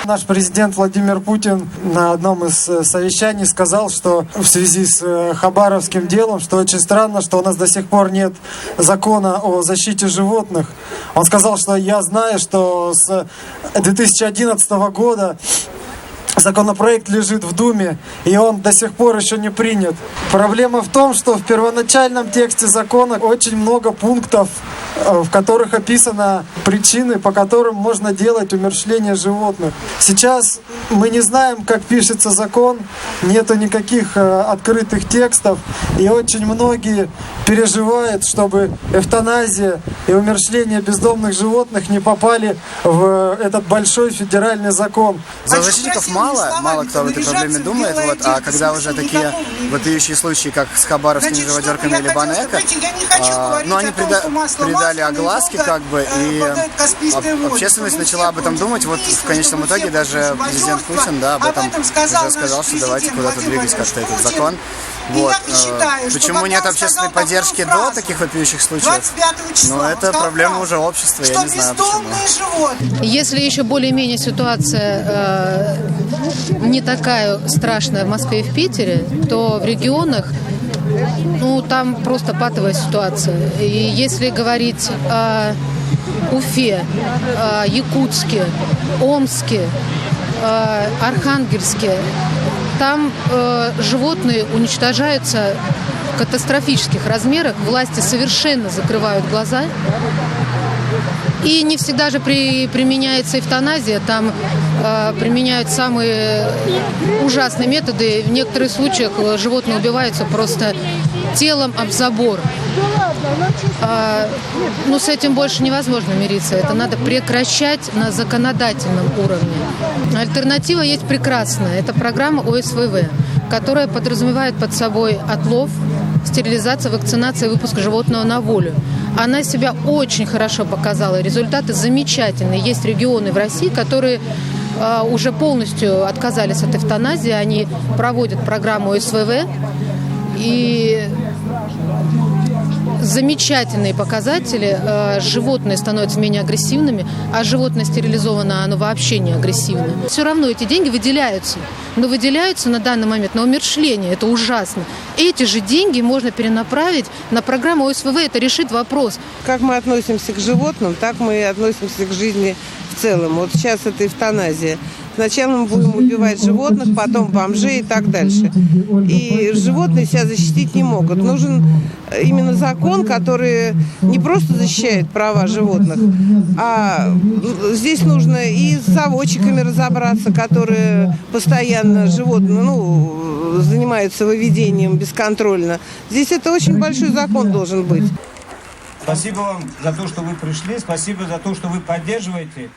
Наш президент Владимир Путин на одном из совещаний сказал, что в связи с хабаровским делом, что очень странно, что у нас до сих пор нет закона о защите животных. Он сказал, что я знаю, что с 2011 года законопроект лежит в Думе, и он до сих пор еще не принят. Проблема в том, что в первоначальном тексте закона очень много пунктов, в которых описаны причины, по которым можно делать умерщвление животных. Сейчас мы не знаем, как пишется закон, нету никаких открытых текстов, и очень многие переживают, чтобы эвтаназия и умерщвление бездомных животных не попали в этот большой федеральный закон. Зоозащитников мало кто об этой проблеме думает, а когда уже такие вопиющие случаи, как с хабаровскими живодерками или Банэко, они придали огласки, и общественность начала об этом думать. Вот в конечном итоге даже президент Путин об этом уже сказал, что давайте куда-то двигать как-то этот закон. Почему нет общественной поддержки до таких вопиющих случаев? Это проблема уже общества, я не знаю почему. Если еще более-менее ситуация не такая страшная в Москве и в Питере, то в регионах, там просто патовая ситуация. И если говорить о Уфе, Якутске, Омске, Архангельске, там животные уничтожаются в катастрофических размерах, власти совершенно закрывают глаза. И не всегда же применяется эвтаназия, там применяют самые ужасные методы. В некоторых случаях животные убиваются просто телом об забор. С этим больше невозможно мириться. Это надо прекращать на законодательном уровне. Альтернатива есть прекрасная. Это программа ОСВВ, которая подразумевает под собой отлов, стерилизация, вакцинация и выпуск животного на волю. Она себя очень хорошо показала. Результаты замечательные. Есть регионы в России, которые уже полностью отказались от эвтаназии. Они проводят программу ОСВВ. И замечательные показатели. Животные становятся менее агрессивными, а животное стерилизованное, оно вообще не агрессивно. Все равно эти деньги выделяются. Но выделяются на данный момент на умерщвление. Это ужасно. Эти же деньги можно перенаправить на программу ОСВВ. Это решит вопрос. Как мы относимся к животным, так мы и относимся к жизни в целом. Вот сейчас это эвтаназия. Сначала мы будем убивать животных, потом бомжей и так дальше. И животные себя защитить не могут. Нужен именно закон, который не просто защищает права животных, а здесь нужно и с заводчиками разобраться, которые постоянно занимаются выведением бесконтрольно. Здесь это очень большой закон должен быть. Спасибо вам за то, что вы пришли, спасибо за то, что вы поддерживаете.